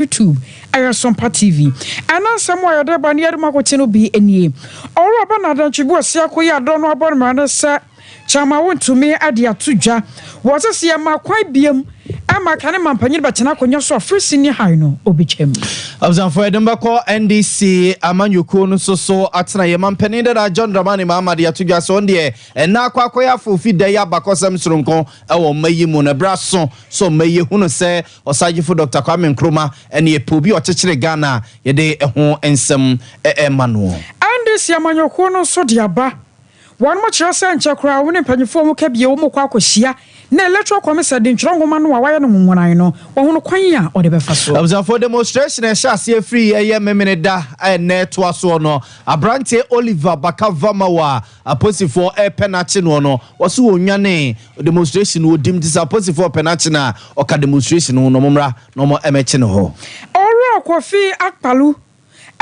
YouTube, Sompa TV. And now somewhere there by near Makotino be any. All about another Chibu Siakoya don't know about Manasa. Chama went to me at the Atuja. Was a Siama quite beam. Ama Kanaman Panny Batana so free senior Hino, Obichem. I was on for Edinburgh NDC, Amanyukun, so Atana Yaman Penida, John Dramani Mama, the Atuja Sondia, and now Quakoya for Fidea Bakosam Srunko, or Mayimuna Brasson, so may you say, or Saji for Dr. Nkrumah, and ye Pubi or Tichre Ghana, ye day a home and some Emmanuel. And this Yamanyukono so diaba. One much else and Chakra, when a pennyform kept Yomo Quacosia. Na electoral commission din chrongo manu wa no nwona no wo no kwan ya o de befa so observe for demonstration e shase free memene da na to aso no abrante Oliver Bakavama wa aposifo penalty no wo so onwane demonstration wo dim dis aposifo penalty na o ka demonstration no momra no mo emechi no ho ora Kofi Akpalu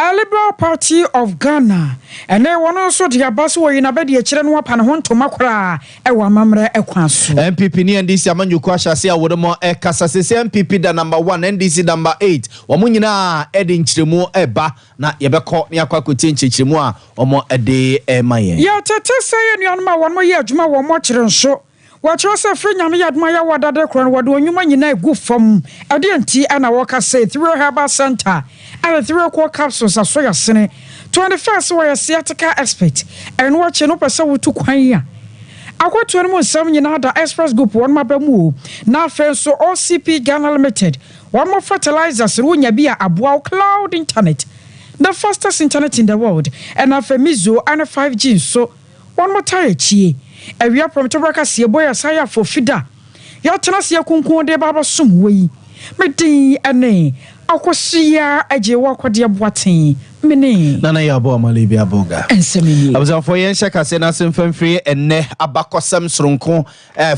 a Liberal Party of Ghana and they want also to abas wo ina be de kire no apa ne ho ntoma kora e wa mamre e kwan so MPP ni NDC amanyuko ahase awodomo e kasasese MPP da number 1 NDC number 8 wo nyina e de nchiremu eba na ye bekọ ne akwakotie nchiremu a omo e de e maye ya tete sey nuanuma won mo ye adwuma wo mo kire nso Watch yourself, friend. I'm Yadmaya Wadada Crown. What do you mean? You go from a DNT and a walker say through Herbal Center and 3 quarter capsules. I saw your sene 21st where a sciatica expert and watching up a so to Quania. I got to animal some the express group one my bemu. Now, friends, so OCP Ghana Limited. One more fertilizers, Runya Bia, a wow cloud internet. The fastest internet in the world. And a Femizo and a 5G. So one more tire chi. We are from Tobraka see a boy as I for Fida. Yatana ya kunkun de baba sum we. Medi ane. Akosia aje wakwa dia boaten. Mene. Nana ya bo amalibi aboga. Ensemini. Abuzan for yen shaka se na semfam free enne abakosam sronko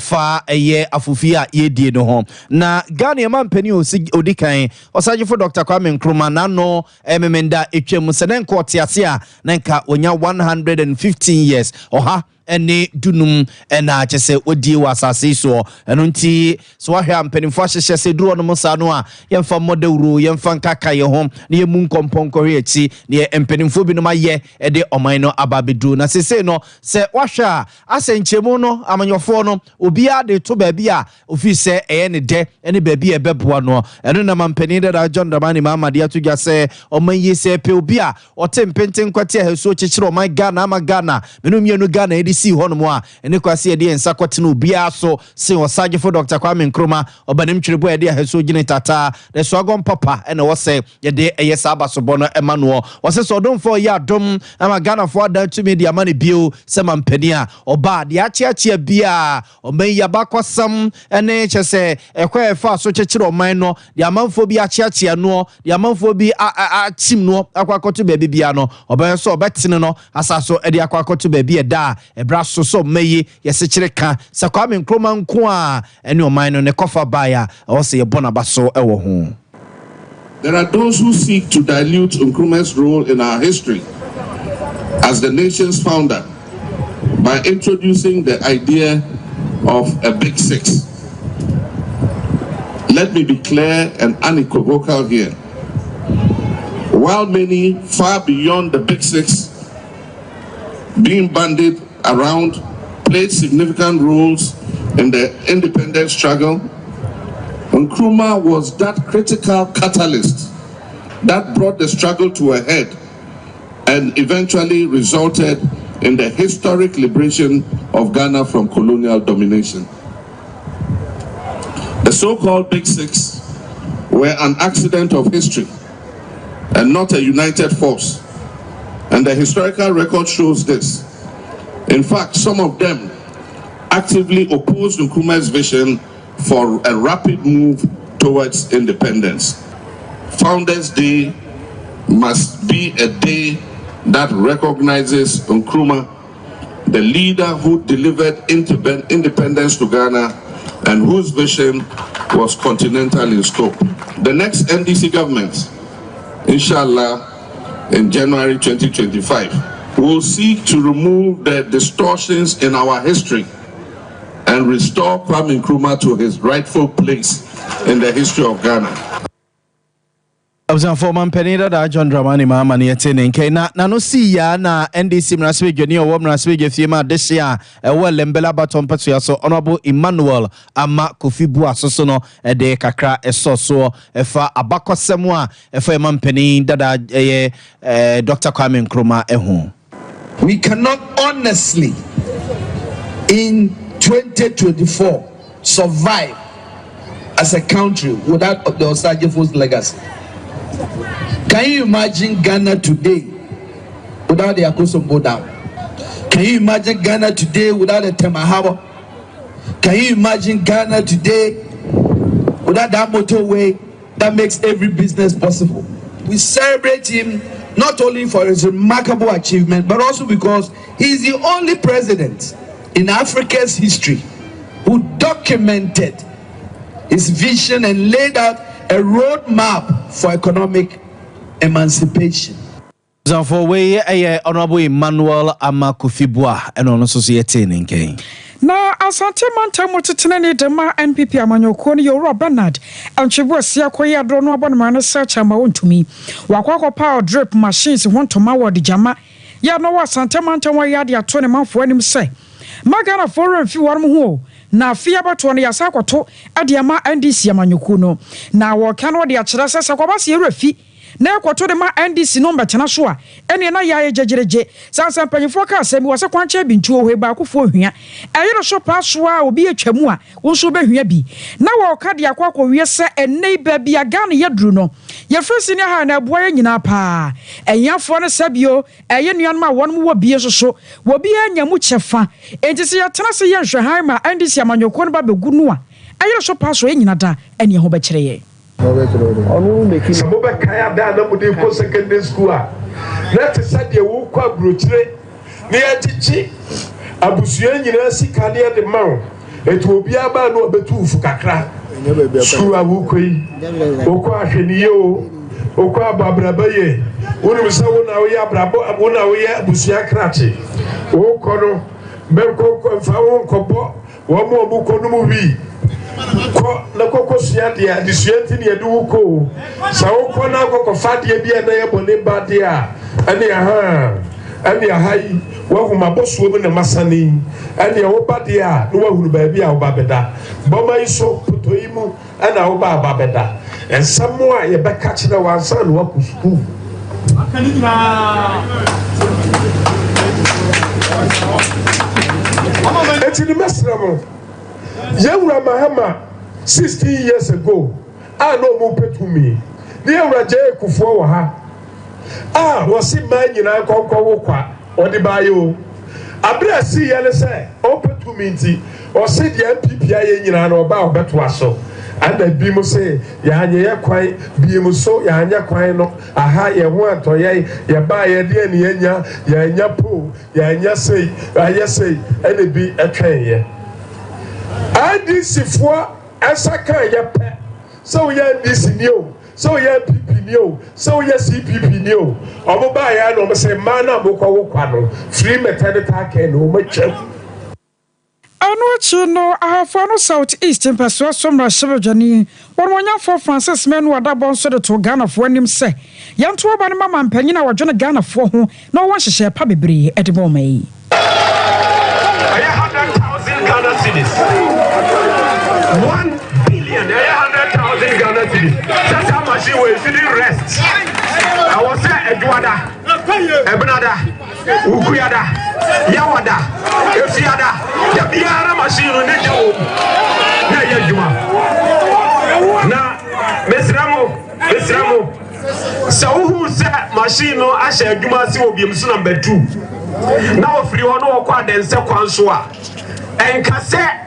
fa eye afufia ye die no ho. Na Ghana man pani odikan osaje for Dr. Nkrumah na no memenda etwem se na nko tiase a na nka onya 115 years. Oha ene dunum ena chese odi wasase so eno nti so ahwa mpanimfo ahyehye se duro no musa no a yemfa modewuro yemfa nkaka ye ho na yemu nkomponkori echi na mpanimfo bi no maye ede oman no ababedu na sese no se wahwa asenchemu no amanyofo no obia de to ba bia ofi se eye ne de ene ba bia ebeboa no eno na mampani da John Dramani Mama de atugya se oman yi se pe obia otempenten kwate aheso chechire oman Ghana ama Ghana menum yenu Ghana edi si hono a ene kwase ede ensa kwate no bia so se osaje for Dr. Nkrumah obanim twirebo ede aheso gine tata de so agon papa ene wo se yede eye saba so bono Emmanuel wo se so don for ya dom ama Ghana for da to media money bio se mampani a oba de achiachia bia oman ya bakwasam ene chese ekwa fa so chechire oman no de amanfo bi achiachia no de amanfo bi achim no akwakoto ba bia no oba so obetene no asaso ede akwakoto ba bia da ebra so meyi yesechire ka se Nkrumah nko a ene oman no ne kofa baya o se ye bona baso ewo ho. There are those who seek to dilute Nkrumah's role in our history as the nation's founder by introducing the idea of a Big Six. Let me be clear and unequivocal here. While many far beyond the Big Six being bandied around played significant roles in the independence struggle, Nkrumah was that critical catalyst that brought the struggle to a head and eventually resulted in the historic liberation of Ghana from colonial domination. The so-called Big Six were an accident of history and not a united force, and the historical record shows this. In fact, some of them actively opposed Nkrumah's vision for a rapid move towards independence. Founders' Day must be a day that recognizes Nkrumah, the leader who delivered independence to Ghana and whose vision was continental in scope. The next NDC government, inshallah, in January 2025, will seek to remove the distortions in our history and restore Nkrumah to his rightful place in the history of Ghana. for man penida da John Dramani mama ni etene nke na no si ya na NDC mraswe dwani o mraswe gefie this year lembela baton petua so honorable Emmanuel ama kofibu asoso no de kakra esoso efa abakosem a efa man penida da Dr. Kwame Nkrumah ehu. We cannot honestly in 2024 survive as a country without the Osagyefos legacy. Can you imagine Ghana today without the Akosombo Dam? Can you imagine Ghana today without the Tema Harbour? Can you imagine Ghana today without that motorway that makes every business possible? We celebrate him not only for his remarkable achievement, but also because he is the only president in Africa's history who documented his vision and laid out a roadmap for economic emancipation. For way honorable Emmanuel ama kofibua and on society ninke. Na asante manta motitene ne dema NPP amanyoko ne Yoro Bernard anchebo sia koya do no abonma no search ama wontumi wakwa power drip machines wontoma wodi jama ya no asante manta wa ya de ato ne manfo anim se magana foreign fi warm ho na afia bato no yasa kwato ade ama NDC amanyoko no na wo kano de akira sese kwabase erafi na ekwoto de ma NDC no mbetena so a ene na ya jejereje sansan panyifo ka asemi wose kwanche bintu ohwe ba akofo hwia eyiro so paso a obi atwamu a wonso behwia bi na wo ka de akwakwo wiese ene ba bia Ghana yaduru no ye frisi ne ha na aboa ye nyina pa enyafo no sabio eye nuan ma won wo bie soso wo bia nyamu chefa entisi ya tena se ye nhwehan ma NDC amanyoko no ba begu no a eyiro so paso ye nyina da ene ho be kire ye some over Kaya Dana Mudim secondary school. Let us say the Wuka Brutre near Tichi Abusian University Kalia de Mount. It will be about no betu Fukakra. Sura Wukui, Okwa Henio, Okwa Babrabaye, Unimsauna, we are Brabo, Abuna, we are Busia Krati, Okono, Belko, Faun Kopo, one more book on the movie. Na koko siadia disuenti ne edu ko sa woko na koko fadie bia na yebone badia ane ahai wa huma bosuo ne masani ane wo badia no wa hunu ba bia wo babeda boma iso putoimu ana wo ba beda ensamo a ye beka kire wansa no wa kusku etini mesramo Yewura Mahama 16 years ago, I no more pay to me. The Raja Kufo ha. Was it man in a conquer or the bio? Abra see yellow say, open to me, or say the MPPI in an about Betwaso. And the Bimo say, Yanya quite, Bimo so, Yanya quino, aha, ya want or ye, ya buy a dear Yanya po, Yanya say, I say, and it be a train. NDC for Asaka Yapa, so we are NDC new, so we are PP new, so we are CPP new. Obaya no say mana boko kwano, free maternity care no much. Anochi no ahafano southeast in Pasua Somra Shebajani, one for Francis men who are double so to Ghana for him say, Yan to Obama and Penina were John Ghana for whom no one should share Pabibri at the moment. 100,000 Ghana cedis. 1,100,000 Ghana cedis. That's how much you will rest. I was at Edwada, Ebnada, Ukuyada, Yawada, Efiada, Yabiara machine on the job. Now, Miss Ramo, so who said machine no Asha Dumasi will be number 2. Now, if you want to acquire the second soa and cassette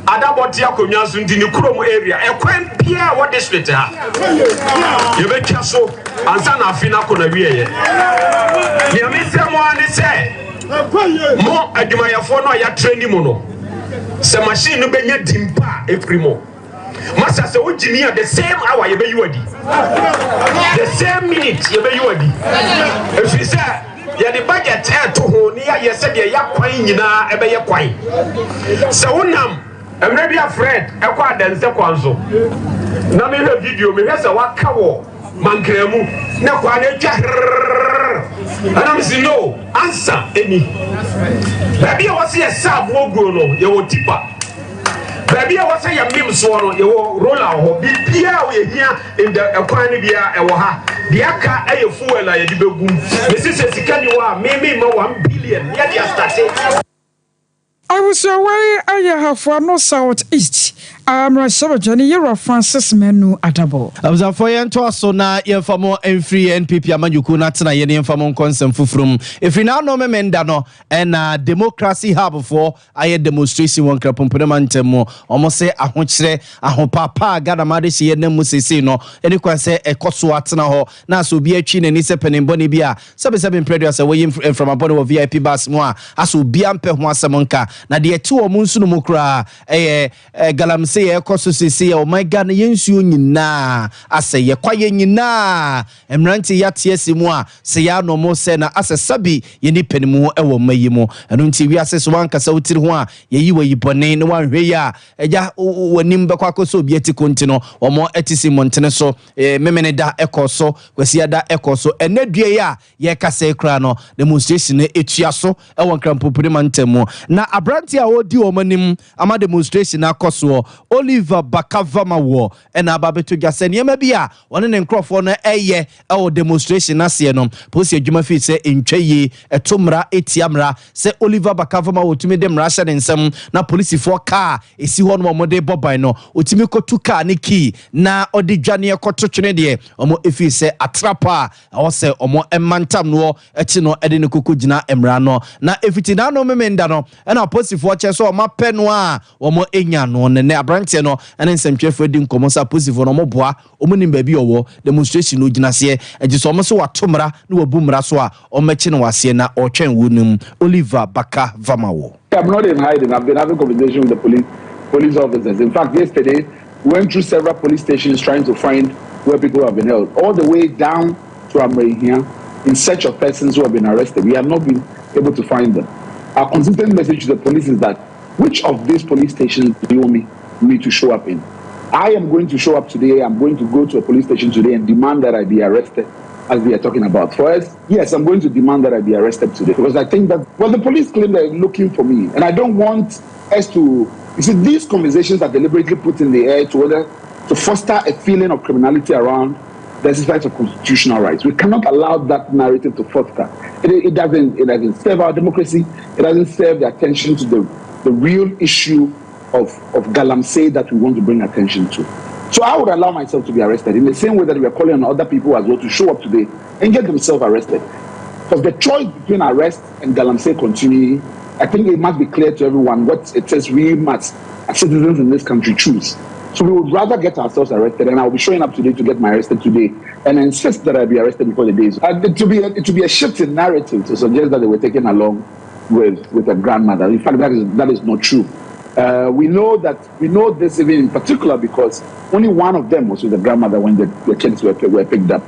Adabotia Kunyasun in the Nkrumah area, a quaint Pierre, what district? You make castle and Sana Fina Kunavia. You miss someone say, more Adumaya Fono, ya training mono. Some machine no be yet dimpa, a primo. Master, so what you the same hour you be you the same minute you be you if you say, ya the budget to who near you said, ya quine, a be your quine. So, now, I'm ready, afraid, a quad and sequanzo. Now, me have video, me has a what cow. mankremu na kwa na twa and I'm saying no answer any baby was here sab wo go no ye wo tipa baby was say ya mim so no ye wo roller ho bibia we hia in the ekwan bia e wo ha dia ka aye fuel a ye di begum me sise sika ni wa me ma 1 billion ya dia start. I was away. I have for no southeast. I'm Rasha Johnny. You're Francis Menu Adabo. I was a foreign to us so now. You're for more free NPP. Amanjuku na tina yeni for more consent from. If you now know me mendano and democracy hub for I demonstration one krapumpemante mo. Almost say a hunchre a hon papa gada madisi yene musisi no. Any kwa say a kosu atina ho na so be a chin and ise penemboni bia. Sabi previous away from a body of VIP bus moa. Asu biampe hwa samonka. Na de etu omunsu no mukra Galamsey ekoso sisi o my God yensu nyina ase ye kwaye nyina emranti yate asimu a se ya no mo se na ase sabi ye ni panimu ewo mayimo eno nti wi ase so wankasa wotiri ho a ye yi wayi bone ne wanhwe ya eja wanim bekwa koso obi eti kontino omo etisi montene so memene da ekoso kwasi da ekoso enadue ya ye kasa ekra no demonstration etua so ewo nkrampopuri mantemu na abranti a odi omanim ama demonstration akoso Oliver Bakavama wo ena ababeto gase niema bia wone ne nkrofo no eye o demonstration ase no posi adwuma fi se entwaye etomra etiamra se Oliver Bakavama wo tumi de mra hye nsem na police for car esi ho no mode boban no otimi kotu car ne key na odi dwane ekototwene de omo efi se atrapa o se omo emantam no echi no ede ne kokogina emra no na efiti na no memenda no ena police for che so omo pe no a omo enya no ne abrantie no ene nsemtwefo di nkomo sa positive no moboa omunim ba bi owo demonstration no ginase egiso omo so watomra na wabumra so a omechi no wase na otwen wonum Oliver Bakavama wo. I'm not in hiding. I've been having conversation with the police officers. In fact, yesterday we went through several police stations trying to find where people have been held, all the way down to Amray here in search of persons who have been arrested. We have not been able to find them. Our consistent message to the police is that which of these police stations do you want me to show up in? I am going to show up today. I'm going to go to a police station today and demand that I be arrested, as we are talking about. For us, yes, I'm going to demand that I be arrested today because I think that, well, the police claim they're looking for me, and I don't want us to, you see, these conversations are deliberately put in the air to foster a feeling of criminality around the exercise of constitutional rights. We cannot allow that narrative to foster. It doesn't serve our democracy. It doesn't serve the attention to the real issue of Galamsey that we want to bring attention to. So I would allow myself to be arrested in the same way that we are calling on other people as well to show up today and get themselves arrested. Because the choice between arrest and Galamsey continuing, I think it must be clear to everyone what it says we must, as citizens in this country, choose. So we would rather get ourselves arrested, and I'll be showing up today to get my arrested today and insist that I be arrested before the day is. It to be a shift in narrative to suggest that they were taken along with a grandmother. In fact, that is not true. We know this even in particular because only one of them was with the grandmother when the kids were picked up.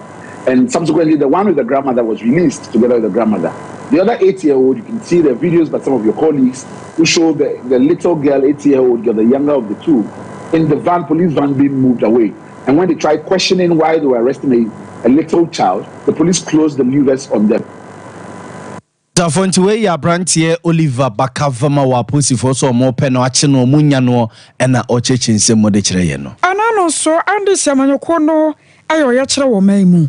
And subsequently, the one with the grandmother was released together with the grandmother. The other 8-year-old, you can see the videos by some of your colleagues who show the little girl, 8-year-old girl, the younger of the two, in the police van being moved away. And when they tried questioning why they were arresting a little child, the police closed the levers on them. Tafontiwe ya brantie Oliver Bakavama wa posifo so mo pe no ache no munya no na ocheche nsemo de kire ye no anano so andi semanyoko no ayo ya kire wo maimu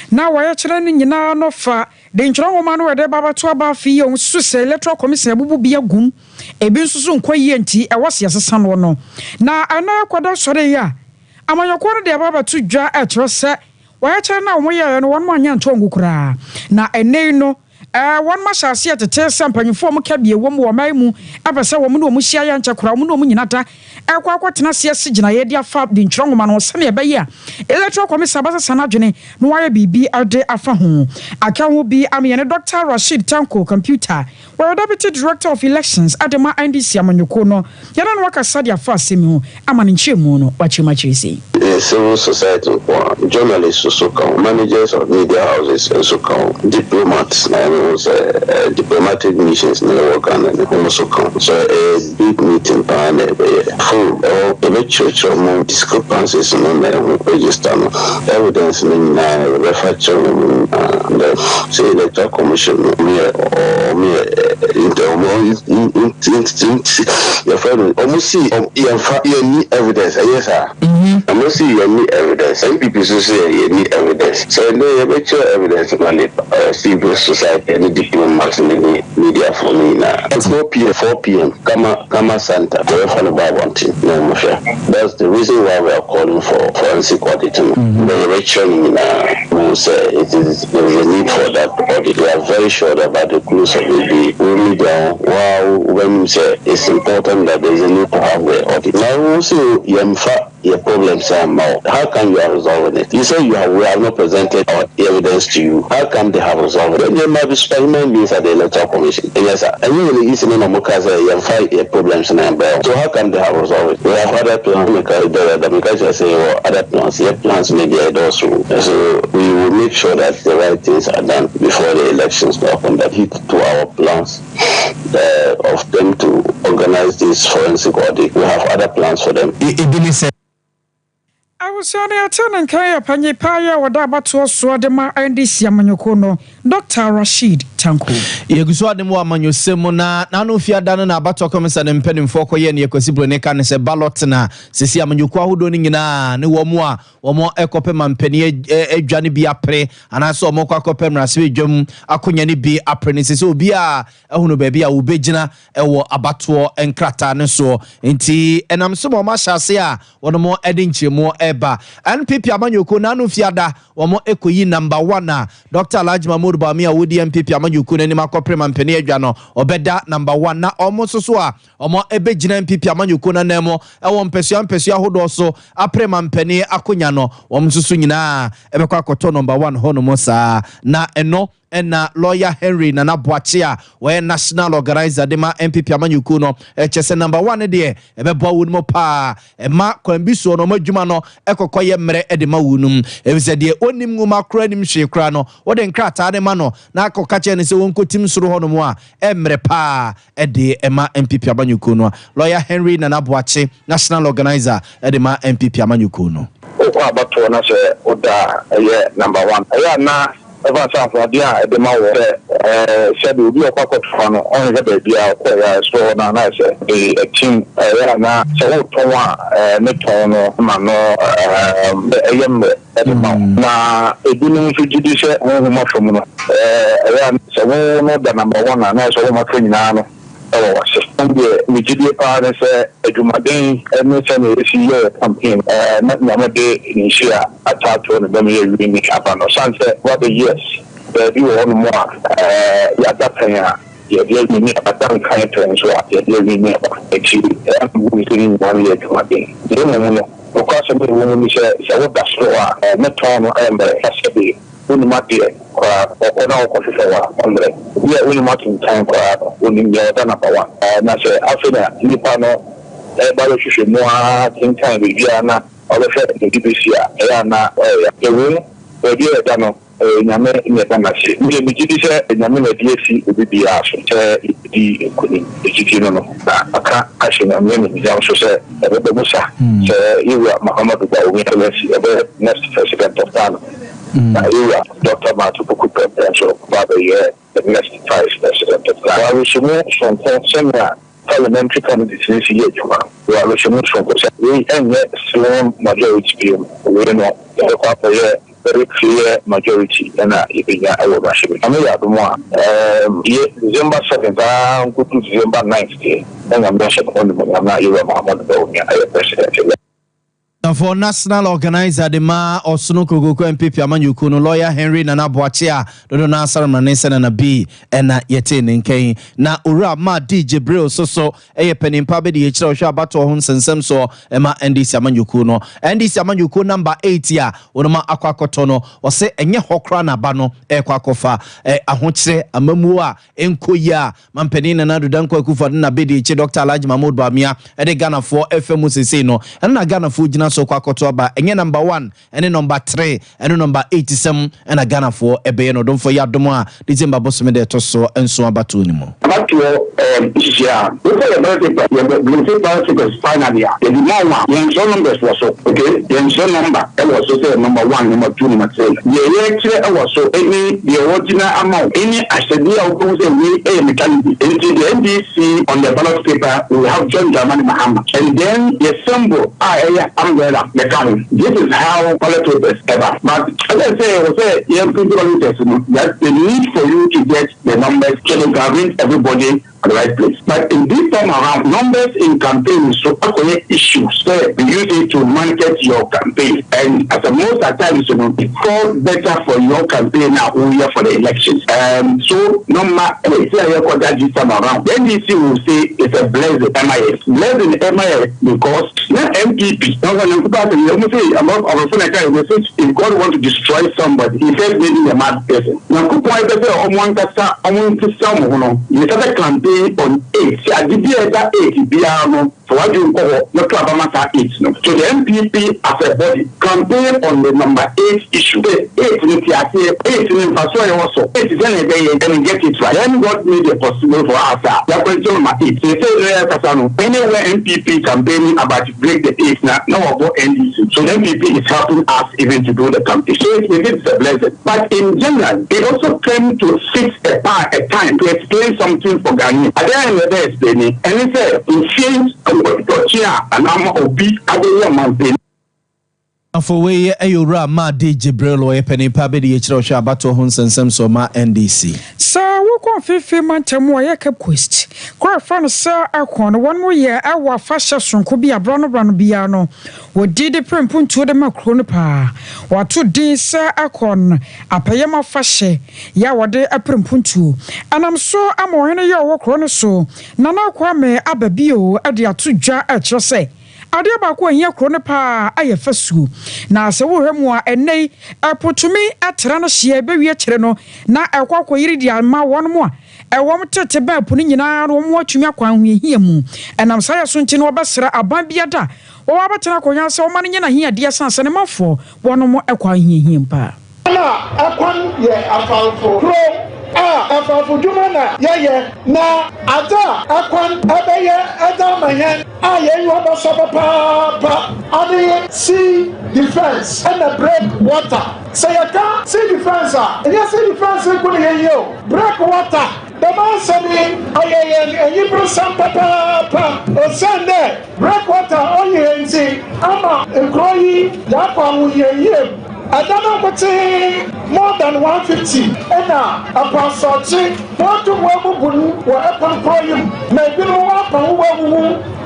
na wa ya kire ni nyina no fa de ntworo wo ma no wede baba to aba fi ye nsusu se electoral commission abubu bia gum ebi nsusu nkwaye nti e wose yesesa no no na ana kwada sore ya amanyoko no de baba to dwa e kire se wa ya kire na wo ye no won mo anya ntongu kura na enei no one mashasi at the test mpanyifo mu kabie wo mu maimu abese wo mu no mu hia ya nchekora mu no mu nyinata ekwa kwatena se sigina ye dia fa di ntwongoma no se ne be ya electoral commission abasa sanadwene no waye bibi ade afa ho aka ho bi amyene Dr. Rashid Tanko computer where deputy director of elections adema NDC amanyoko no yana no wakasa dia fa asemi ho amane nchemu no wachima chirisi civil society journalists so come managers of media houses so come diplomats was diplomatic missions in the work and the so a big meeting plan full the church of more discrepancies in the register evidence in reflection the say electoral commission your friend almost see any evidence yes sir almost see any evidence some people say any evidence so no evidence civil society any diplomats in the media for me now 4 p.m. Kama Santa that's the reason why we are calling for forensic auditing. The election will say there is a need for that audit. We are very sure about the clues of the really down. Wow, when you say it's important that there is a need to have the audit. Now also your problems are more. How can you have resolved it? You say we have not presented our evidence to you. How come they have resolved it? There might be specimen means at the electoral commission. Yes, sir. And you really easy in you fight your problems in Ambel. So how come they have resolved it? We have other plans because I say other plans. Your plans may be also. So we will make sure that the right things are done before the elections will come. That hit to our plans of them to organize this forensic audit. We have other plans for them. I was saying, I tell and Kaya Panipaya or Dabato Swadema and this Yamanyokono, Dr. Rashid Tanko. Yeguswa de mo amanyo semona na no fia dano na abato komisa ne mpeni mfoko ye ne yakwasibro ne ka ne se ballot na sisi amanyokwa hodo ni nyina ne wo mo ekope mampeni adwane bi apre anaso wo mo kwakope mrase edwam akonya ne bi apre ne sisi obi a ehunu ba bi a wo begina ewo abato enkrata ne so nti enam so mo ma hyase a wono mo edi nchemo eba NPP amanyoko na no fia da wo mo ekoyi number 1 Dr. Alhaji Mahmoud Bawumia wodi NPP amanyoko na ni makopre mampeni adwa no obeda number 1 na omo soso a omo ebegina NPP amanyoko na nemo ewo mpesua hodo so apre mampeni akonya no wo msusu nyina ebekwa akoto number 1 hono mo saa na eno ena lawyer Henry Nana Boachia we national organizer de ma NPP amanyuku no chese number 1 de ebebo wonu pa ema kwambiso no madwuma no ekokoye mmere de ma wonum ebise de onim nguma kra nim hwe kra no wode nkrata de ma no na akoka che ne se wonkotim soro hono mo a emmere pa de ema NPP amanyuku no lawyer Henry Nana Boachia national organizer de ma NPP amanyuku no okwa abato na se oda number 1 aya na eva sanfo dia de ma wo said we be akwa no on the baby akwa so na na say a team na so to ne to no ma no ayem na edunu fujidi se ho ma from no so no the number 1 na so ma twina no we did a part as a Jumadin and no campaign, not Namade in Shia attack on the Bamia Happen or sunset. What the years, there be one more Yatapaya, you're dealing with a down kind of trends, you're dealing with actually, within 1 year Jumadin. The woman, of course, a woman is a that's not on Amber Hasabi. Unimati ona okofisa ombre we unimaking time kwa unimya dana kwa na se afina nipa no ba lo hwehwe mu a tin time bia na obehwe the DPC a na ewu obi e da no nyame nyeta na se mi gidi se nyame na DPC obi bia so di ekuni ekiti no aka ashe na me ni ja so se ebe musa se iwa Muhammadu Bawumia next president of Ghana. Dr. Martin Presidential Baba the next vice president of Ghana. I wish you from senior parliamentary committees this year. I wish you from we and yet slow majority. We know the very clear majority and I will rush it. I mean, December 7th, go to December 9th, and I'm not sure I'm not even Muhammad Bawumia president. For national organizer de ma Osuno Kogoko MPP amanyuku no lawyer Henry Nana Boachia do na Saram na na B ena yete nken na ura ma DJ Bril so penimpa be de chira ohwa abato ho nsensem so ema NDC amanyuku no NDC amanyuku number 8 ya onoma akwakoto no wo se enye hokra na ba no ekwakofa ahokyere amamu a enkoyi a mampani na dodanko akufa na be de chi Dr. Alhaji Mahmoud Bawumia de Ghana for FM CC no na Ghana for gina so kwakoto aba enye number 1 ene number 3 ene number 87 ena Ghana for ebe no don for yadomo a December bosome de to so enso abato ni mo abato isia we say about it we say about it finally the demand one so numbers was so okay the so number it was so say number 1 number 2 number 3 yeah it was so any the original amount any ashedia we say we mechanism into the NDC on the ballot paper we have John Dramani Mahama and then the symbol umbrella the count. This is how ballot papers ever. But as I say that the need for you to get the numbers can convince everybody at the right place. But in this time around, numbers in campaign is so issues. So we use it to market your campaign. And as a most at times, it's far better for your campaign now only for the elections. So no matter this time around, the NDC will say it's a blessed MIS. Blessed MIS because not MPP. If God wants to destroy somebody, he says maybe a mad person. Now, you start a campaign on 8. I did that 8 BR for what you call not Alabama 8. So the MPP as a body campaign on the number 8 issue. 8 in also 8 is and get it right. Then God made it possible for us. That question number 8. They say anywhere MPP campaigning about to break the 8 now about NDC. So the MPP is helping us even to do the campaign. So it's a blessing. But in general, it also came to fix a time to explain something for Ghana. At the end of the day, explaining, and he said, in change, and I'm obese, I don't know. For way ayura ma de Jibril o epeni pa be de chiro hwa abato ho nsensem so ma NDC sa wo kon fefe mantamu ya cap quest kwa fa no sa akon won mo ye awa fa hye sonko bi abro no bia no wo didi prempuntu de makro no pa wato din sa akon apayema fa hye ya wode aprempuntu anam so amohene ye wo kro no so nana kwa me ababio ade atodwa a kire se ade ba ko ahia kro ne pa ayefasu na se wo hwemu a enei apotumi atra no hye be wie kire no na ekwakọ yiri dia ma won mo a ewom tete ba puni nyina no mo atumi akwa ahia mu enam sa yeso nti no obesra aban biada wo abetena konya se wo ma nyina hia dia sanse ne mafo won mo akwa ahia mpa na akwan ye afalfo kro afalfo djuma na ye na ada akwan abeye ada mahen aye yo ba so pa ade see defense and the break water say you can see defense and you see defense ko ye yo break water the man say aye you bro Sompa pa o sende break water on ye nti ama Nkrumah ya kwa mu ye Adana kote more than 150 ena apasochi watu wabubunu wa epon proyum na ebinu wa pa wo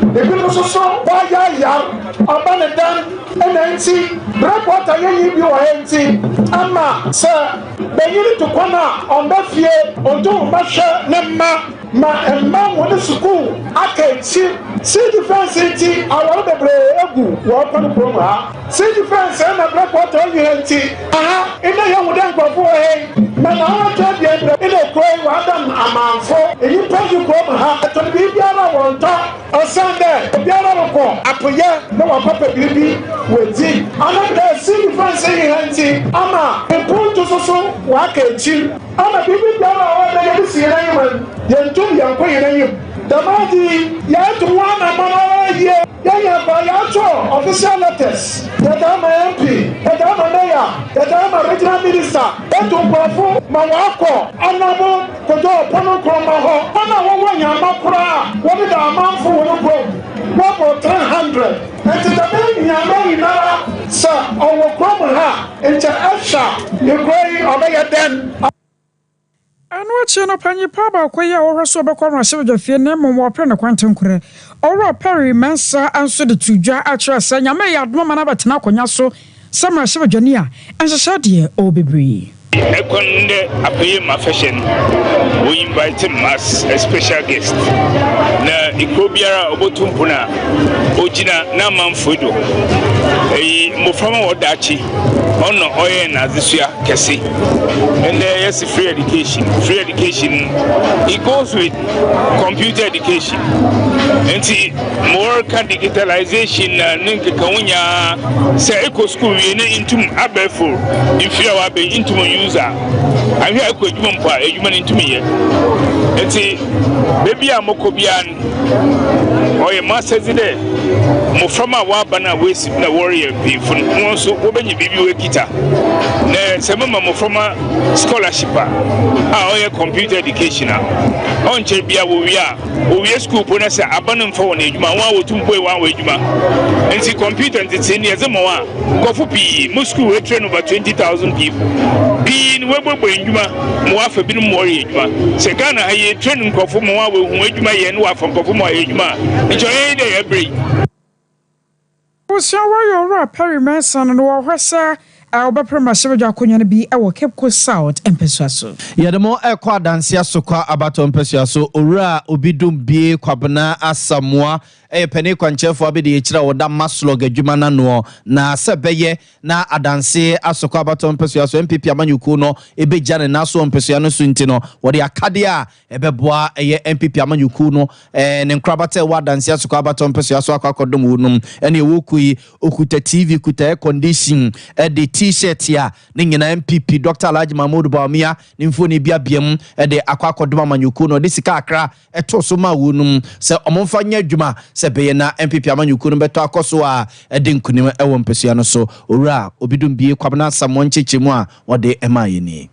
ebinu so wa ya abane dan ena nti break water ye bi wa nti ama se beyiri to kona onda fie onto mahwe ne ma woni school akechi see defense nti awo bebre egu wo pon promo ha see defense na break water nti aha ina ya wudan kwafo he na na ta bia ina koi wa adam amanfo eyi pagi promo ha to bi biara wonto osande biara ko apoye na wa papa bibi wedi ana da see defense nti ama punto so wa kechi ama bibi biara wa da ye si na yiman yentum yanko yenayim damadi ya to wana mama ye ya ba ya to official letters ya dama MP ya dama mayor ya dama regional minister eto kwafo mawako anabo kodo pono kroma ho ana wo wanya makura wo bi da manfo wo go 300 and the baby nyama ina sa owo kroma ha encha asha you going obey them Anwachi no panyi pa ba kwaya wo so be kwa rahye dwafie ne mo pre ne kwantenkure owro Perry Mensa anso de tudwa a kire sa nyame ya adoma mana betena konya so samra hye dwane a enhyehyɛ de obebri Ekonde apaye fashion we invite mass a special guest na ikobiara obotumpuna ojina na manfodo mofama wodachi ono oye na zisua kesi ende yes free education it goes with computer education and more digitalization Kawunya say eco school into abefo if you are into user I hear a human into me and maybe I'm Mokobian or a master today Moframa Wabana waste na warrior people so open your baby kita na semama Moframa scholarship or computer education on Chebia we school pona say abanon for ejuma one or two boy one way juma and see computer and it's in years more go for P Moscow we train over 20,000 people being webo juma more for being more ejuma say Ghana I training go for more we juma yen wa from go for more ejuma enjoy day every Osia wa Perry Mason and wa hwesa Albert Maseja Kunya bi e wo Cape Coast South empesuaso ya demo e kwa dansia so kwa abato empesuaso owura obidum bie kwabena asamoa e pene kwanchefo abede yechira woda maslo gadwuma na no na sebeye na adanse asokwa abato empesuaso MPP amanyuku no ebeja ne naso empesua no sunti no wode akade a ebeboa eye MPP amanyuku no ne nkrabate wa danse asokwa abato empesuaso akwakodom wonum ene wokuyi okuta TV kuta air condition de t-shirt ya ne nyina MPP Dr. Alhaji Mahmoud Bawumia ne mfoni bia biam de akwakodom amanyuku no de sika akra eto so ma wonum se omomfa nya adwuma se beye na MPP amanyuku no beto akoso a de nkunim ewo mpesua no so owura obidum bie kwabena samwo nchechemu a wode emaye ni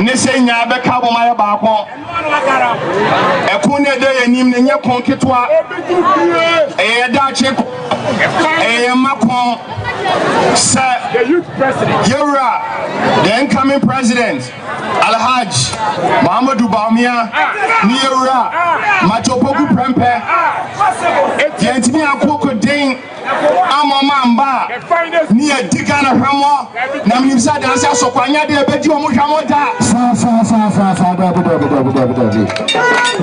ne se nya be ka bo maye ba ko ekun ne de yanim ne nya konketwa da che makon sir the youth president Yura the incoming president Alhaji Mahmoud Bawumia ni Yura Machopoku Prempe yentimi akoko den amomamba ni edika na hwemo na mnimsa danse asokwanya de ebedi omo hwemo da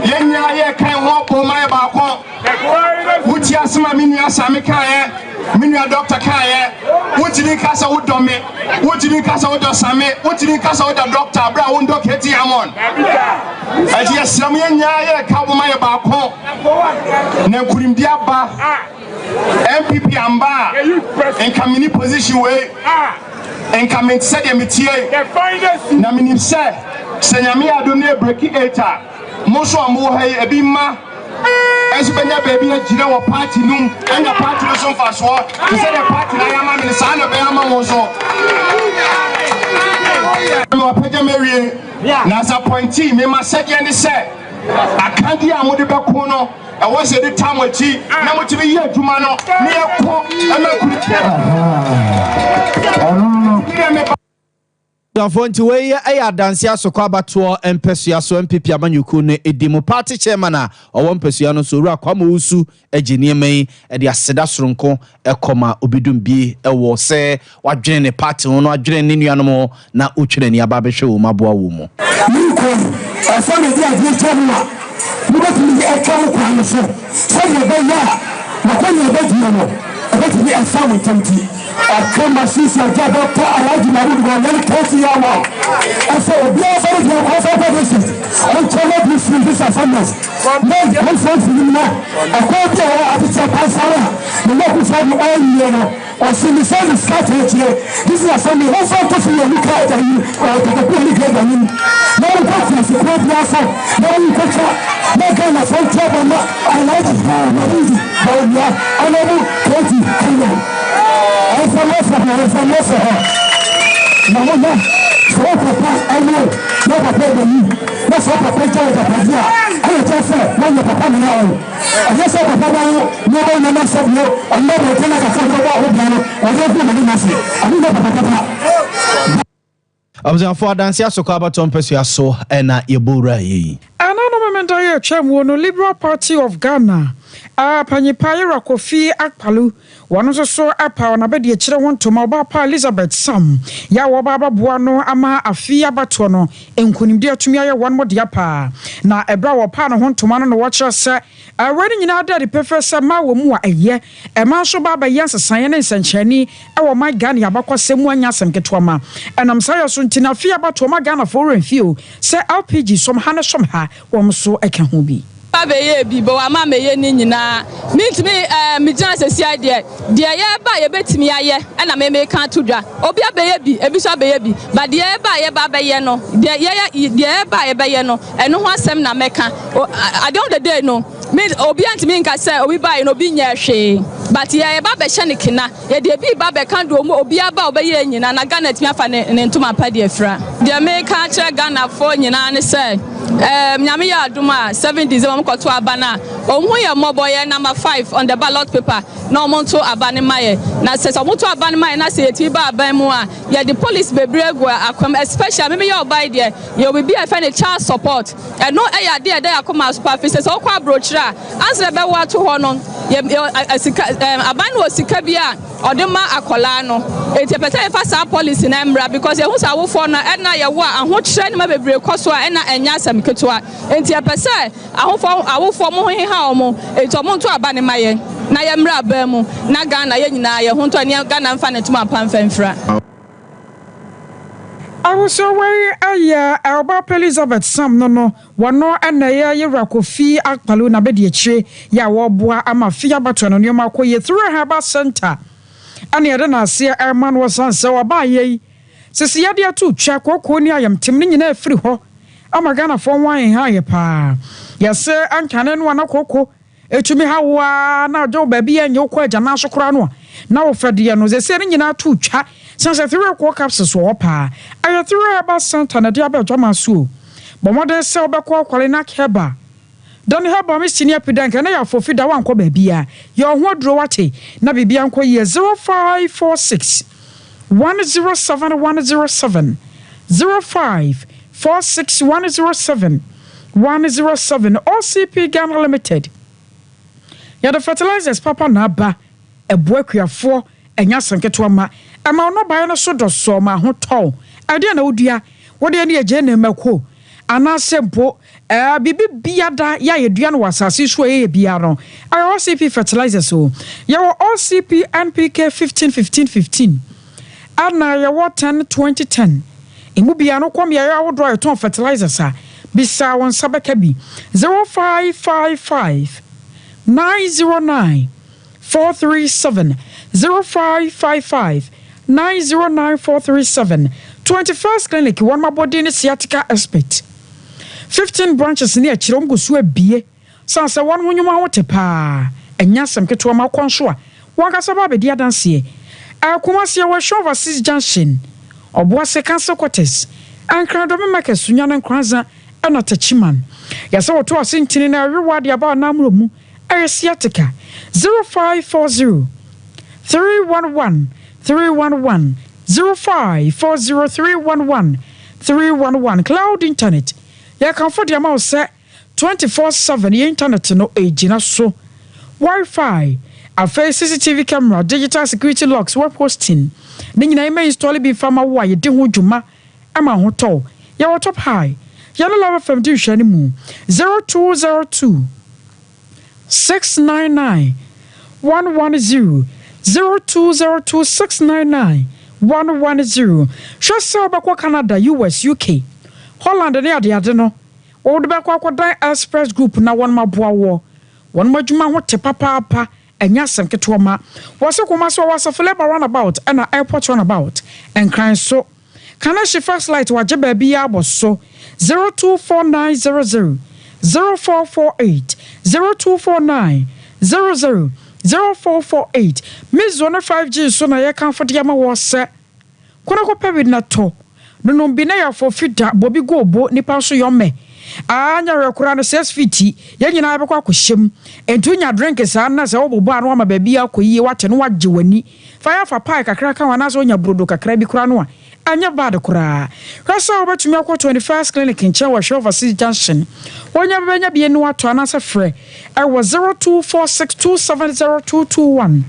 yenya ye kan ho bo mai ba ko wuti asema mini asame kan ye mini doctor kan ye wuti ni kasa wodome wuti ni kasa wodosame wuti ni kasa woda doctor bra wo ndok heti amon aji asem yenya ye ka bo mai ba ko na nkurimdi aba MPP amba in community position way in coming said emitie na minim say senyame adone break eta moso amwo hay ebima esbenya baby agire wo party num anya party no so fa so say the party na yama me sa na be ama mo so no page merie na sa pointi me ma said and say akandi amode be ko no I was the time with tea, now to be here to mano, near Pop, and I want to weigh a dance so Kwabato and Persuaso and Pipi Amanyuku, a demo party chairman, or one Persiano Sura Kwamusu, a genie may, at the Asedasrunko, a comma, Obidum B, a war say, what join a party on what join in animal, now Ucheni Ababesho, Mabua Wumo. I found a What is the actual question? Say the bear, what is the bear? What is the family? I come my sister, Doctor Alhaji Mahmoud Bawumia, 30 years old. I said, "Be very careful. I'm telling you, this assignment. Make the whole thing now. I call the officer Pasara. The local family all year. Or see the same strategy. This is assignment. Also, to see you look at you or to the public again. No practice. No practice. No culture. No kind of trouble. I like it. Bawumia. I know 20. I was for dansia so Kwabato Persuaso and Yebura yi. Anano mementa chemu no Liberal Party of Ghana. Panyipaye Rakofi Akpalu One so apa na bedi chire won to ma oba pa Elizabeth Sam ya wo baba boa no ama afia bato no enkunimde atumi aye one mo dia pa na ebra wo pa no ho ntoma no wo kire se awani nyina da de professor ma wo mu a eye e ma so baba yansesan ne nsanchani e wo ma Ghana abakosem anya asem ketoma enam sayo so ntina afia bato ma Ghana for renfio se LPG som ha ne som ha wo so eka ho bi Abeye bi bo ama meye ni nyina mintimi mi gina sesia de ye ba ye betimi aye na me kan todwa obi abeye bi ebi so abeye bi ba de ye ba ye ba beye no de ye ba ye beye no eno ho asem na meka at the end of the day no me obi antimi nka say obi ba ye no bi nya hwe but ye ba be hye ne kina ye de bi ba be kan do obi aba obeye nyina na Ghana timi afa ne ntoma pa de afra de me kan kire Ghana fo nyina ne say nyame ya aduma 7 December mko to abana ohun ye mobo ye number 5 on the ballot paper na omonto abane maye na se so moto abane maye na se yeti ba aban mu a ye the police bebrego akwam especially me ye obai de ye will be a child support no e ya de akoma superfice so kwa brochira answer be wa to ho no ye aban wo sika bia odema akola no etepeta fa sa police na emra because ye hu sa wo for na na ye wo ahokyere ni ma bebre koso a na enya asam ketua enti epese awofo mo heha omo eto mo nto aba ne maye na ye mra aba mu na Ghana ye nyina ye ho nto ne Ghana mfa ne tuma pamfamfra awuso wari aya Elba Elizabeth Sam no wano na ye rakofi akpalo na bedi ekire ya wo boa ama fia bato no nyoma koye through Herbal Center ane yede na ase Erman wasanse oba ye sisi yade atu twa kokko ni ayam tim ne nyina afiri ho ama Ghana fo wan ha ye pa yese ankane no na kokko etumi hawa na jo ba bia nye ko agya na sokora no na wo fede no sese ne nyina atu twa sanse through ko capsules wo pa aye through Herbal Center na dia ba dwama so bo modern se obekọ akwale na keba don heba me senior pedanka na ya fofi da wan ko ba bia ye ho dro wate na bibia nko ye 0546 107107 0546107107 OCP Ghana Limited ya the fertilizers papa na ba eboakuafo enya sanketo ma ema no ba no so do so ma ho tol ade na odua wode ne je na mako ana sempo bibi biada ya yedua no wasase so ye bia no OCP fertilizers so ya OCP NPK 15 ana ya 10 imu bia no kom ya wodo eton fertilizers a bisa won sabaka bi 0555 909 437 0555 909 437 21st clinic one my body sciatica expert 15 branches near Chiromgo Swebie sansa one wonyuma wote pa enya sam keto ma konso a wakasaba be dia danse akumasi wa shova 6 junction oboase cancer quarters Nkrumah market sunya na Nkrumah ana tachiman yasa woto asintini na reward aba na amromu sciatica 0540 311 311 0540 311 cloud internet ya kan for the amount say 24/7 internet no ejina so Wi-Fi a CCTV camera digital security locks web hosting ni nyina ime install bi fama wo ye de ho dwuma ama ho to ya wo top high ya no love fm di hwani mu 0202 699 110 0202 699 110 Shasa bakwa Canada US UK Holland ne ade no wo de bakwa kwadan express group na won maboa wo won madwuma ho te papa enya sanketo ma wose kuma so wase flavor runabout and airport runabout Nkrumah so kana she first light waje ba bia aboso 024900 0448 0249 00 0448 Mizona 5G so na ye kan fode ma wo se kono ko pebi na to no bi na ya for fida bobi gobo nipa so yome anya rekura no 6 feet ye nyina be kwa kohyem entu nya drink sa na se obobo anu ma ba bia koyi wate no wagye wani fire for pie kakra kan wana so nya brodo kakra bi kura no a anya bad kura kwasa obetumi akọ 21st clinic in Chewa Shova City Junction wonya benya bi enu ato anasa frɛ ɛwɔ 0246270221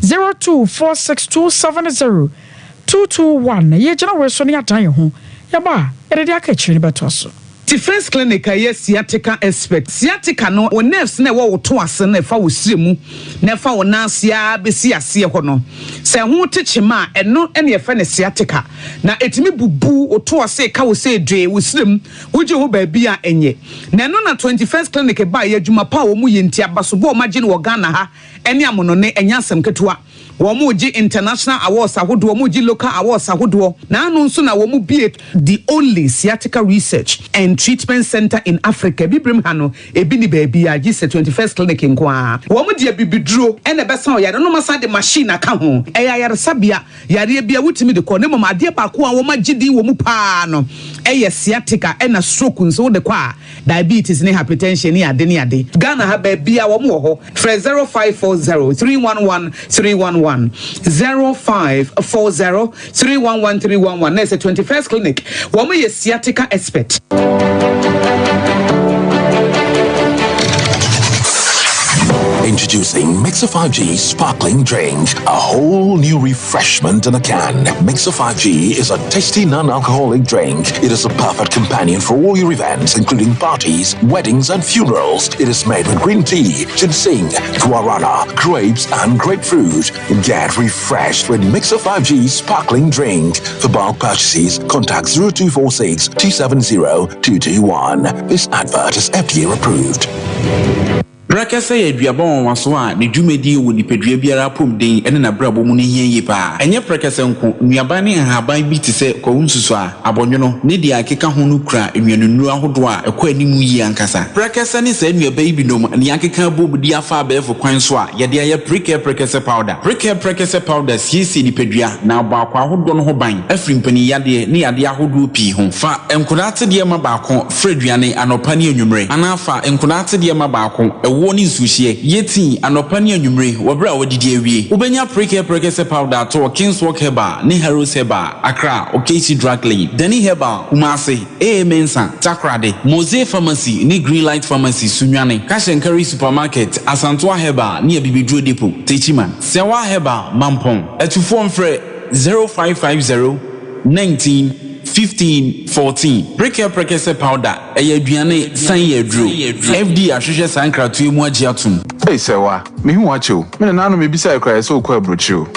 0246270221 ye jina we so ne atan ho ya ba ede de aka chiri beto so Defense clinic yes sciatica expert sciatica no o nerves na wo to ase na fa wo siremu na fa wo nansia besi ase ho no se ho techema eno ene fa ne sciatica na etimi bubu o to ase ka wo se dwe wo sirem wo je ho ba bia enye na no na 21st clinic ba ye adwuma pa wo mu ye ntia baso bo ma gine wo Ghana ha ene amono ne enya asem ketewa wo ji international awards ahodo wo ji local awards ahodo na anu nso na wo mu be the only sciatica research and treatment center in Africa bibrim ha no ebi ni baabi a gi se 21st clinic nko a wo mu de bibiduro ene besa o yare no masa de machine aka ho eya yare sabia yare bia wutimi de ko ne mama ade ba ko a wo magidi wo mu pa no eye sciatica ena stroke nso de kwa diabetes ne hypertension ne ade ne ade Ghana ha baabi a wo mu ho 0540311311 0540311311 That's the 21st clinic. Woman is sciatica expert. Introducing Mixer 5G Sparkling Drink, a whole new refreshment in a can. Mixer 5G is a tasty non-alcoholic drink. It is a perfect companion for all your events, including parties, weddings, and funerals. It is made with green tea, ginseng, guarana, grapes, and grapefruit. Get refreshed with Mixer 5G Sparkling Drink. For bulk purchases, contact 0246 270 221. This advert is FDA approved. Brakasa ye duabon waso a ne dwumedi wo nipadua biara pom den ene na brabo mu ne hieye pa enye prekasa nko nuaba ne haban bi te se ko nsusu a abonwono ne dia akeka ho no kura enwanunu ahodo a ekọ animu yi ankasa brakasa ne se nuaba yi binom ne akeka bobudi afa abefo kwan so a ye de aye prekasa powder prekasa powder siesi nipadua na aba akwa ahodo no ho ban afrimpani yade ne yade ahodo pi ho fa enkodate de ma baako freduane anopa ne anwumre anafa enkodate de ma baako woni suhie yeti anopa ne anwumre wobra wodidi awie ubenya prekasa powder to Kingswalk Herbal ne Heroes Herbal Accra OKC Drug Lane Dani Herbal Kumasi Mensa Takrade Mose Pharmacy ne Greenlight Pharmacy Sunwane Kashenkari Supermarket Asantwa Herbal ne Bibidro Depot Techiman Sewa Herbal Mampong etufo mfre 0550 19 15-14 prekasa powder aduane san yedro FD ahwehwe sankratu emu agiatum hey sewa me hu acho me na no me bisa ekra so kwa brochu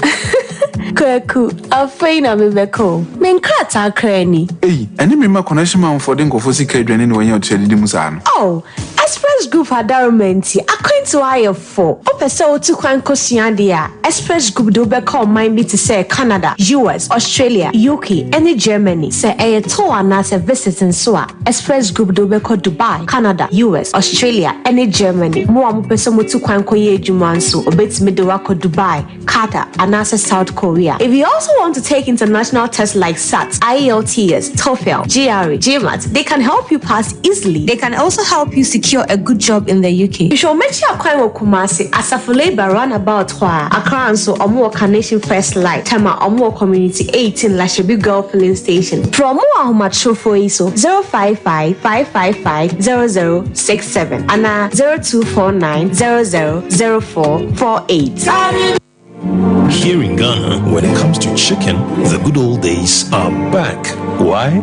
Kwaku afeina mebeko menkrata krani hey eni me ma connection man for den kofo sika aduane ne wanya otuadi musa no oh Express Group Adarumenti akwantu ayefo opese otu kwan kosiande a Express Group do be call mind be to say Canada, US, Australia, UK, and Germany. Say a tour and as a visiting so Express Group do be call Dubai, Canada, US, Australia, and Germany. Mo am pese mo tu kwan koye adwuma nso obetimi de wako Dubai, Qatar, and as South Korea. If you also want to take international tests like SAT, IELTS, TOEFL, GRE, GMAT, they can help you pass easily. They can also help you secure a good job in the UK. You should make sure Akwa Kumasi Asafo Labor roundabout Hwa Accra and so Omo Carnation First Light Tama Omo Community 18 Lashabi Girl Filling Station. From Omo Ahumad for ISO 055-555-0067 and 0249-000448. Here in Ghana, when it comes to chicken, the good old days are back. Why?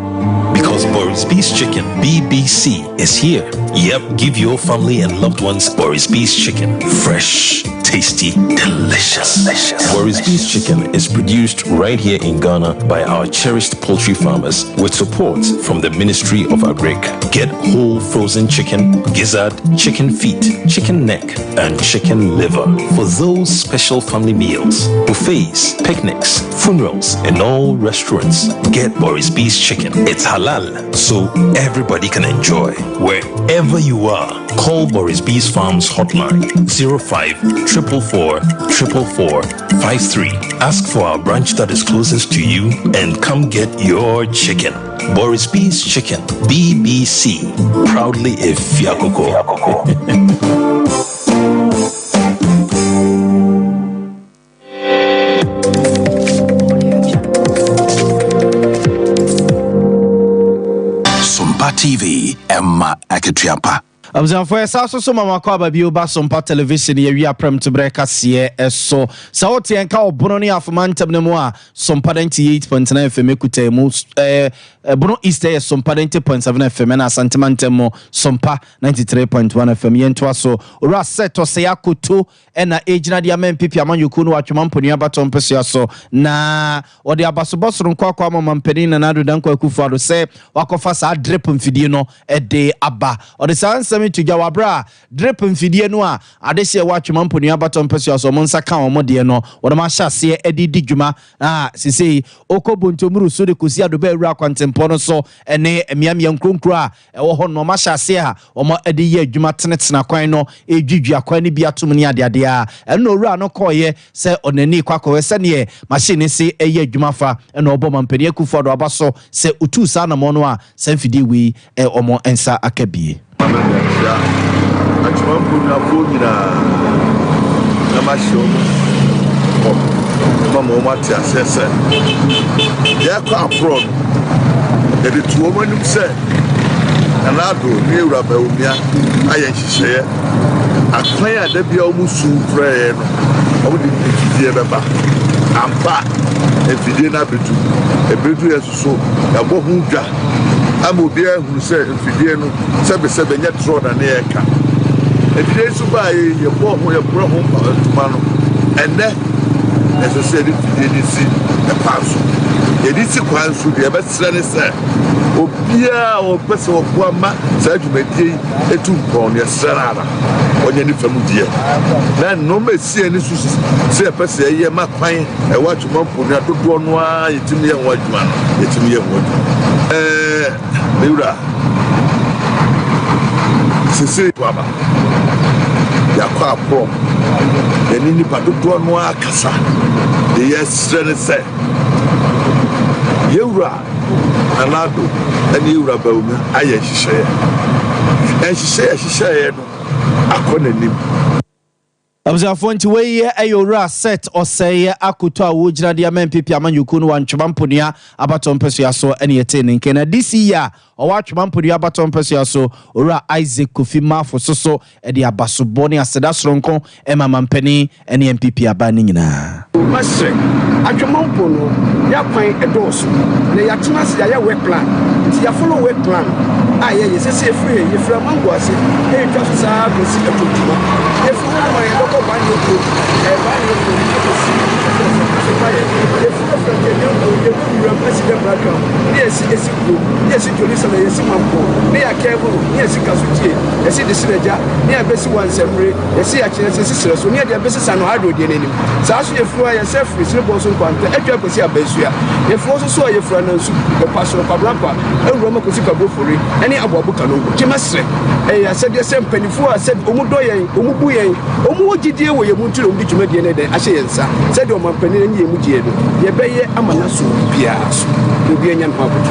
Because Boris Beef's Chicken, BBC, is here. Yep, give your family and loved ones Boris Beef's Chicken. Fresh, tasty, delicious. Boris Beef's Chicken is produced right here in Ghana by our cherished poultry farmers with support from the Ministry of Agric. Get whole frozen chicken, gizzard, chicken feet, chicken neck, and chicken liver for those special family meals, buffets, picnics, funerals, and all restaurants. Get Boris Beef's Chicken. It's halal, so everybody can enjoy. Wherever you are, call Boris Beef's Farms hotline 05-444-444-53. Ask for our branch that is closest to you and come get your chicken. Boris Beef's Chicken, BBC, proudly a Fiakoko. Sompa TV, Emma Akitiapa. Abzanfo esa so mama kwa babi oba Sompa television ye wi aprem to breka se eso sa wote enka obono ne afomantem ne mu a Sompa 98.9 FM ekuta mu bono east ye Sompa 90.7 FM na santimantem mo Sompa 93.1 FM ye nto aso ora seto se yakoto na ejina dia men pipi amanyoku no atwema mponi abato mpese aso na ode abasobosoro nkwa kwa mama mpeni na nado danko akufu ado se wakofa sa drip mfidie no ede aba ode sa to Jawabra, drip and Fidie noa, Adesia watch Mampuni Abaton Pesios or Monsaka or Modiano, or the Masha see Eddie Dijuma, Sisi, Oko Buntumuru Sudi Kusia do Bear Contempono so, and ne Miami Nkrumah, or no Masha Sea, or more Eddie Ye Jumatinets na Quino, a Gigi Aquani Biatumania dia, and no rano coye, say on the knee quaco Sanye, machine say a ye Jumafa, and Obama Penieku for the Abaso, say Utu Sana Monoa, Senfidi we, or more Ensa Akabi. Achimampu na fomina na mashomo mama omati asese ya kwa abroad de tuomo nim se anado ni ewura ba omia aye hihye akwan ya da bia omusu prayer no omudi fidie beba ampa efidie na bedu yesuso ya bohu dwa amobia hu se efidie no sebe nya tro na na yeka efidie su ba ye bo ho ye bro ho tuma no enne eso se efidie ni si e panso ye di si kwanso de be sere ne se obia o pese o kwa ma sa dwumadie etu mpon ye serara onye ni famudie na no mesie ni su se pese ye ma kwan e wa twuma mpon adodo no a yetimi ye ho adwuma no yetimi ye ho Leura Sisi Baba Yakwa Pro Yenini Paduto no akasa the yes say Yeura Anado and Yeura Bauma aye hihye and hihye no akone nim Abzafo nti we ayora set or say akuto awujira dia men pipi amanyuku no wanchwamponia abaton peso yaso ene yete nke na this year o wanchwamponia abaton peso yaso ora Isaac Kofi Mafo soso e dia basobone aseda soronko e mama mpani ene MPP abani nyina masre atwampo no ya kwan edoso na ya tena se ya work plan ti ya follow work plan aye yesese free ye fra mango ase e twa so sa go si etotuma e fu na ma ye ko ba ni ko e ba ni ko ni ko si so ba ye e fu fra ke ni ko ye ku president braka ni esi ko ni esi joli sa na esi mampo ni ya kevu ni esi kasutie esi de sireja ni ya besi wan semre esi ya kire esi sire so ni ya besi sa no hado de nenim sa so ye fu ya self sire bo so kwanta etwa ko si abesua ye fu so ye fu na nsu e pasoro kwabrakwa ewuro ma ko si kwabofori eni aboabo kanongo chimasre e ya sede sempanifu a sede omudo yen omubu yen omu ogidie wo ye munturo omu dwumadie ne de ahye yensa sede omampani ne ye mudie do ye beye amana so bia so obi enya mpaboto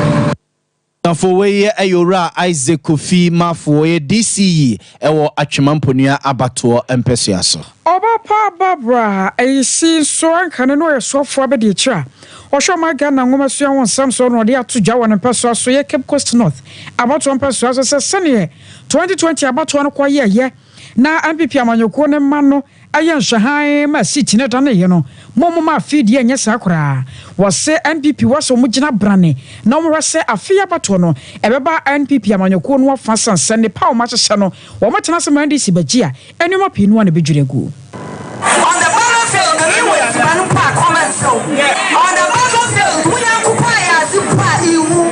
for we ayora Isaac Kofi Mafo ye DCE ewo atwemamponia abato empeso yaso oba pa babra ayisi so ankane no ye sofo abedi kira ohwo maga na ngoma so won samso no de atodwa won empeso so ye Cape Coast North abato empeso so se sene 2020 abato no kwaye na MPP amanyoko ne ma no ayen hwahan ma city ne da ne ye no momo ma feed ye nya sakura wo se MPP wo so mugina brane na mo se afia bato no ebeba MPP amanyoko no fa sansan ne pa o ma hye no wo matena se mandi si bagia enuma pinu na bedwuregu on the battlefield the new way manu pa comment so on the battlefield we are kupaya super iwu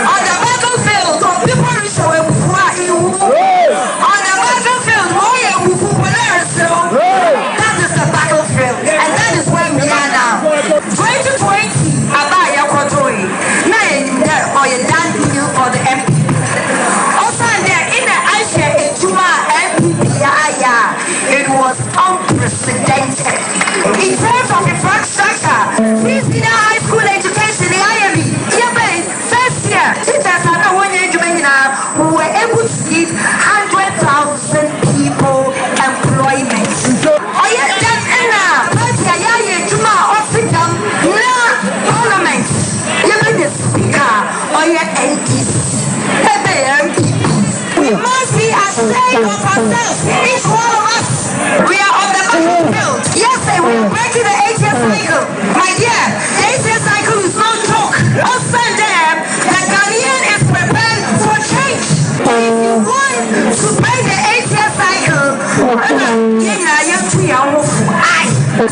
on the battlefield people reach away for iwu on the battlefield moye wufu so that is the battlefield and that is where we are now 2020 abaya kwatoi na that or you done deal for the MP also there in the Aisha Ejuma MPP it was I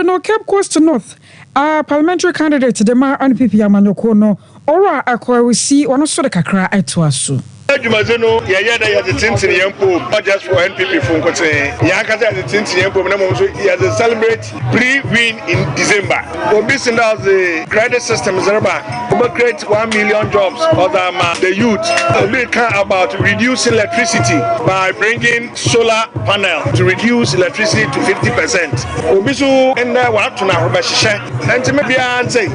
know Cape Coast North. Parliamentary candidate the ma NPP amanyoko no ora akwa we see ono so de kakra eto aso. Jumazeno ya da ya the tintin yampo not just for NPP for nkote ya kata the tintin yampo na mo so ya the celebrate pre-win in December obi send out the credit system zerba we create 1 million jobs for the youth we care about reducing electricity by bringing solar panel to reduce electricity to 50%. Obi so in there wa to na roba hihye enti me bia ansay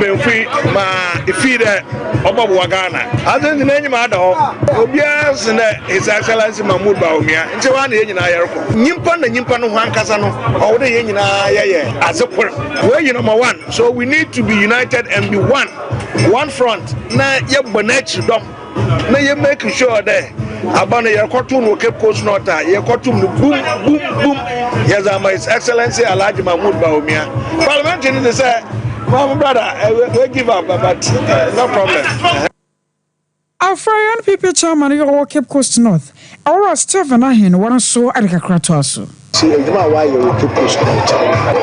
be free ma feed obobo Ghana azen na nyima da ho obias na his excellency Mahmoud Bawumia nti wa na yenyina yerko nyimpa no ho ankasa no o de yenyina ye azepor we number 1 so we need to be united and be one front na ye bonach dom na ye make sure that abana yerkotu no Cape Coast North yerkotu no boom yes his excellency Alhaji Mahmoud Bawumia parliament in say my brother we give up but no problem. Afrayan people chairman you Cape Coast North. Our Stephen Ahin one so adikakra to aso. See, why you Cape Coast North?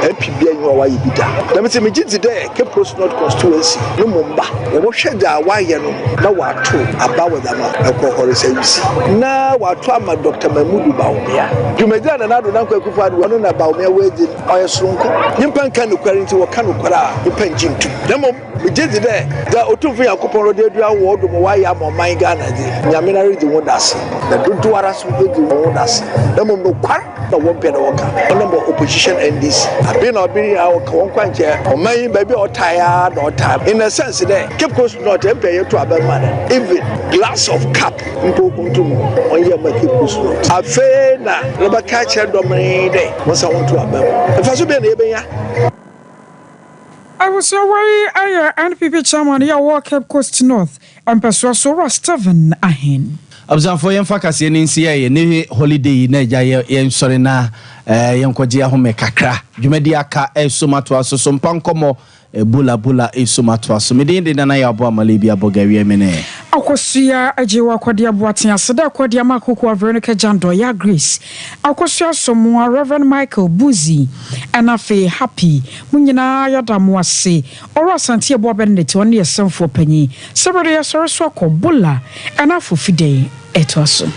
MPB you why you be that. Let me say me today Cape Coast North constituency. No mumba. We will share that why you know. Now what two about with them alcohol service. Now what two am Dr. Mahmoud Bawumia. You may done another uncle Kufad one on about me wedding or slunko. Nimpan can quarantine or can you pen jim to. We did today. The Otufi Akuporo de Ward why I'm on my Ghana. Yamina read the wonders. The do to us with the wonders. The mum no quart the one pen worker. A number of opposition NDC. I've been our chair or my baby or tired or time. In a sense, today, Cape Coast not empire to a man. Even glass of cup important to on your Cape Coast North. I fail now. Never catch a dominate once I want to a member. If I should be an area. I was away NPP chairman ya Cape Coast North and Peswaso Stephen Ahin. Abzan for yem fakase ni nsia ne holiday na ja ye nsore na yenkwaje ahome kakra dwumadi aka esomato aso Sompa nkomo bula esomato aso medin de na ya abo amale bi abogawie mene akosua ajewa kwade aboaten aseda kwade amakoko Veronica Jando ya Grace akosua somo Reverend Michael Buzi anafe happy munyina yadamu ase ora santie bo benete won ye semfo panyi sebere ye sore so akobula anafo fide eto aso.